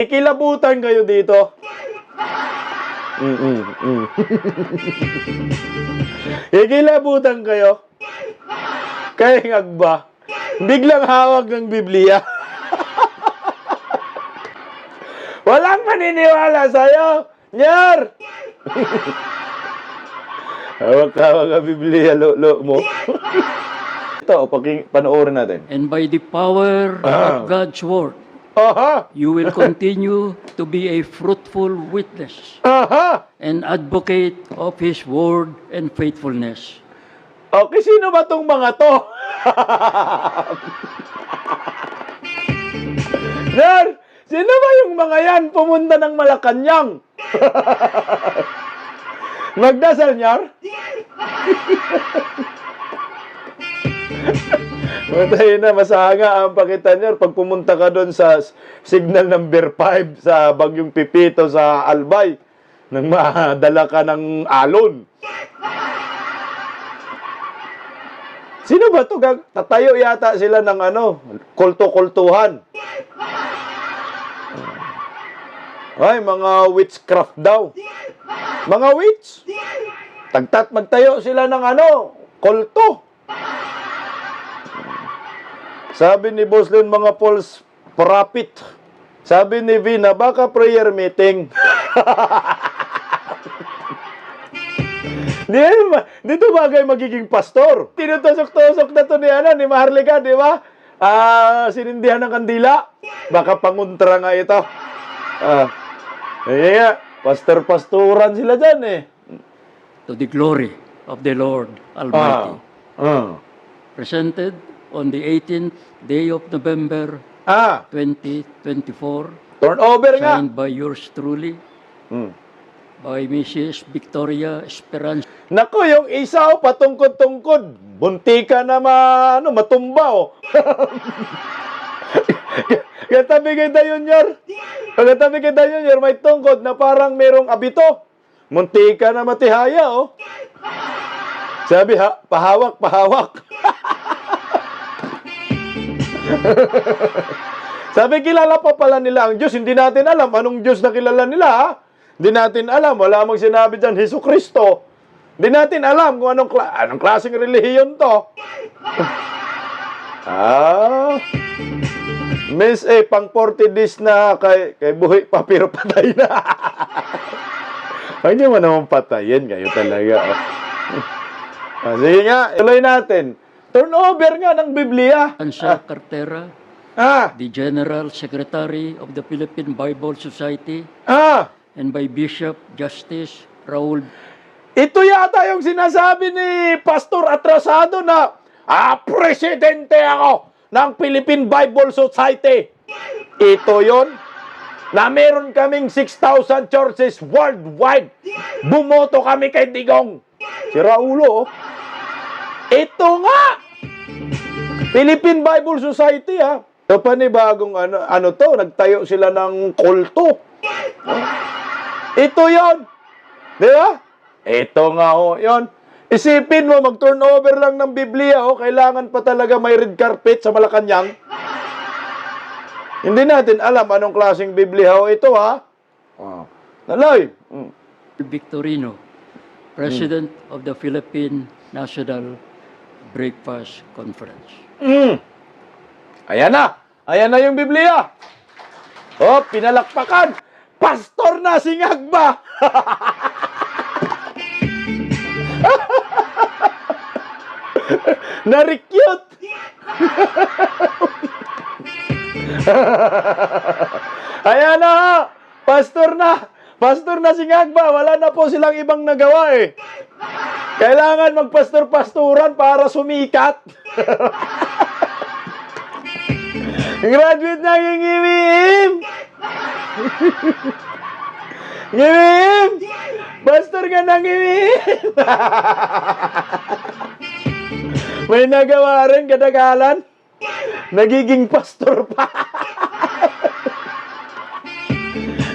Ikilabutan kayo dito. Ikilabutan kayo. Kaya ngagba, biglang hawak ng Biblia. Walang maniniwala sa'yo, Nyar! Hawak-hawak ang Biblia, lolo mo. Ito, panoorin natin. And by the power of God's word, Aha! you will continue to be a fruitful witness Aha! and advocate of His word and faithfulness. Okay, sino ba tong mga to? Nyar! Sino ba yung mga yan pumunta ng Malacanang? Magdasal, Nyar? Matay na, masanga ang pakitan, Nyar. Pag pumunta ka doon sa signal number 5 sa Bagyong Pipito sa Albay, nang madala ka ng alon. Sino ba ito? Tatayo yata sila ng kulto-kultuhan. Ay, mga witchcraft daw. Mga witch. Magtayo sila ng kulto. Sabi ni Boslin, mga false prophet. Sabi ni Vina, baka prayer meeting. Dito bagay magiging pastor. Tinutusok-tusok na to ni Maharlika, di ba? Sinindihan ng kandila. Baka panguntra nga ito. Pastor-pastoran sila dyan eh. To the glory of the Lord Almighty. Presented on the 18th day of November 2024. Turnover nga. Signed by yours truly. By Mrs. Victoria Esperanza. Naku, yung isa patungkod-tungkod. Buntika na matumba oh. Katabi kita yun, Yor. Katabi kita yun, Yor. May tungkod na parang merong abito. Muntika na matihaya oh. Sabi pahawak. Sabi, kilala pa pala nila ang Diyos. Hindi natin alam anong Diyos na kilala nila, ha? Hindi natin alam. Wala mong sinabi dyan, Hesus Kristo. Hindi natin alam kung anong klaseng relihiyon to. Miss, pang 40 days na kay buhay pa, pero patay na. Huwag niyo mo naman patayin. Kayo talaga, oh. Sige nga, tuloy natin. Turnover nga ng Biblia. Ansa Cartera, the General Secretary of the Philippine Bible Society, and by Bishop Justice Raul. Ito yata yung sinasabi ni Pastor Atrasado na, presidente ako ng Philippine Bible Society. Ito yon na meron kaming 6,000 churches worldwide. Bumoto kami kay Digong. Si Raulo, oh. Ito nga! Philippine Bible Society, ha? Ito pa ni bagong nagtayo sila ng kulto. Ito yon, di ba? Ito nga, oh, yon. Isipin mo, mag-turnover lang ng Biblia, oh, kailangan pa talaga may red carpet sa Malacanang. Hindi natin alam anong klaseng Biblia, oh, ito, ha? Naloy. Victorino, President of the Philippine National Breakfast Conference. Ayan na. Ayan na yung Biblia. Oh, pinalakpakan. Pastor na si Ngagba. Na-recute. Ayan na. Pastor na. Pastor na si Ngagba. Wala na po silang ibang nagawa eh. Kailangan magpastor-pastoran para sumikat. Graduate na yung Ngimim! Ngimim! Pastor ka na, Ngimim! May nagawa rin kadagalan. Nagiging pastor pa.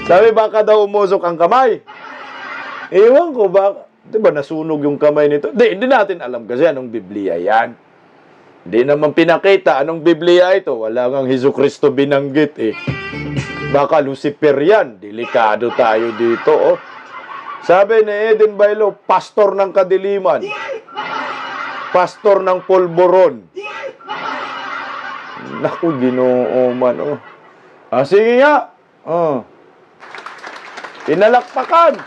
Sabi, baka daw umusok ang kamay. Ewan ko, diba nasunog yung kamay nito? Hindi natin alam kasi anong Biblia yan. Hindi naman pinakita anong Biblia ito. Wala ngang Hesus Kristo binanggit eh. Baka Lucifer yan. Delikado tayo dito, oh. Sabi ni Eden Bailo, pastor ng kadiliman. Pastor ng polboron. Naku, Ginoo man, oh. Sige nga. Pinalakpakan.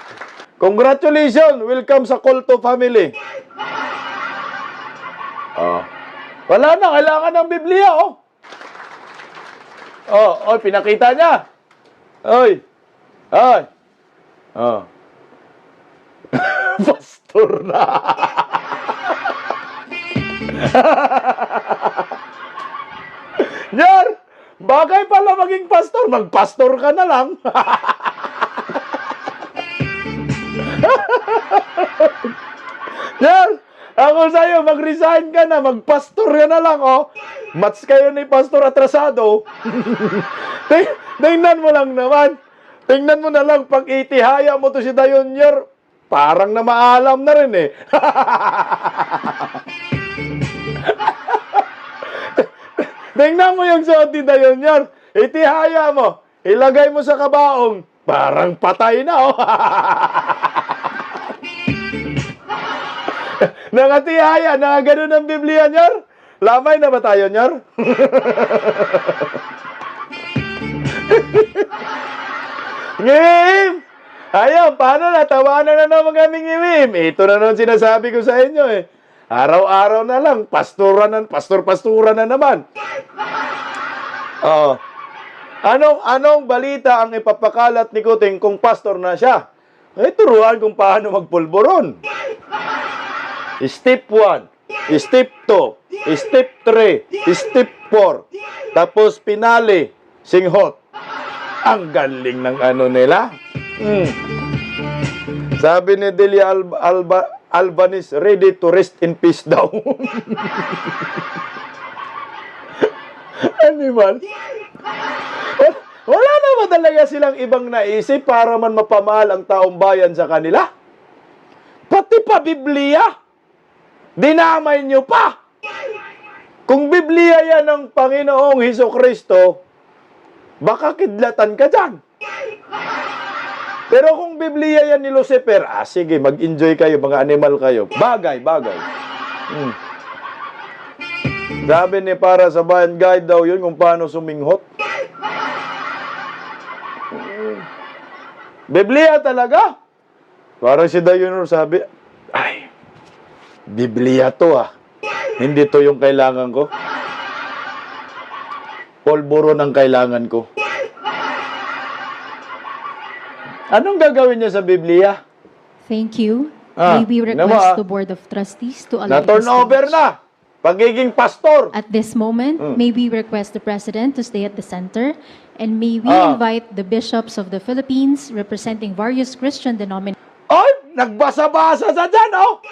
Congratulations. Welcome sa Kulto family. Wala na. Kailangan ng Biblia, oh. Pinakita niya. Oy. Pastor na. Jar, bagay pala maging pastor. Magpastor ka na lang. Jar, ako sa'yo, mag-resign ka na. Magpastor ka na lang, oh. Match kayo ni Pastor Atrasado. Tingnan mo lang naman. Tingnan mo na lang, pag itihaya mo to si Dayonyer, parang na maalam na rin, eh. Tingnan mo yung suot ni Dayonyer. Itihaya mo. Ilagay mo sa kabaong. Parang patay na, oh. Nakatihaya, nakaganon ang Biblia, Nyer. Lamay na ba tayo, Nyer? Ngim! Ayaw, paano na? Tawanan na naman kaming ngimim. Ito na naman sinasabi ko sa inyo, eh. Araw-araw na lang, pastor-pasturan na naman. Anong balita ang ipapakalat ni Kuting kung pastor na siya? Turuan kung paano magpulburon. Step 1, Step 2, Step 3, Step 4. Tapos pinali, singhot. Ang galing ng ano nila. Sabi ni Delia Albanese, ready to rest in peace daw. Animal. Wala na ba talaga silang ibang naisip para man mapamahal ang taong bayan sa kanila? Pati pa Biblia. Dinamay nyo pa. Kung Biblia yan ng Panginoong Hesukristo, baka kidlatan ka dyan. Pero kung Biblia yan ni Lucifer, sige, mag-enjoy kayo, mga animal kayo. Bagay. Sabi ni para sa bayan guide daw yun kung paano suminghot. Biblia talaga. Parang si Dayunor sabi, ay, Biblia to Hindi to yung kailangan ko. Polboron ang kailangan ko. Anong gagawin niya sa Biblia? Thank you. May we request the Board of Trustees to allow Na-turn over na. Pagiging pastor. At this moment, may we request the President to stay at the center, and may we invite the bishops of the Philippines representing various Christian denominations. Ay, nagbasa-basa sa dyan, oh.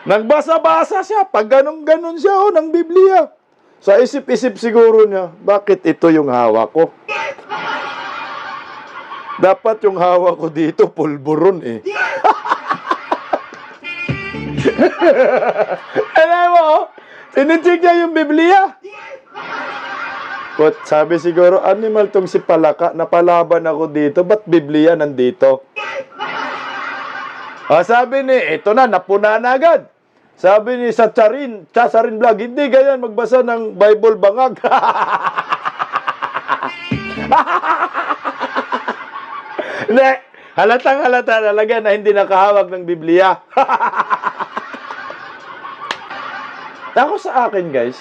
Nagbasa-basa siya. Pag ganun-ganun siya, oh, ng Biblia. Sa isip-isip siguro niya, bakit ito yung hawak ko? Dapat yung hawak ko dito, pulburon, eh. Alam mo, oh, sinicheck niya yung Biblia. Sabi siguro, animal tong si Palaka, napalaban ako dito, ba't Biblia nandito? Sabi ni, ito na, napuna na agad. Sabi ni Chacharin Vlog, hindi ganyan magbasa ng Bible bangag. Hindi, halatang-halata talaga na hindi nakahawak ng Biblia. Ako sa akin, guys,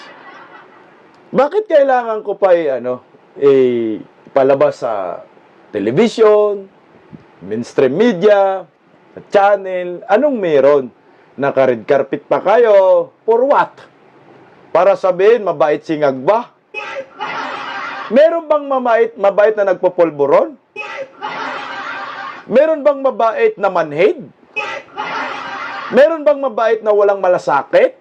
bakit kailangan ko pa palabas sa television, mainstream media, sa channel, anong meron? Naka-red carpet pa kayo, for what? Para sabihin, mabait si Ngagba? Meron bang mabait na nagpopolboron? Meron bang mabait na manhid? Meron bang mabait na walang malasakit?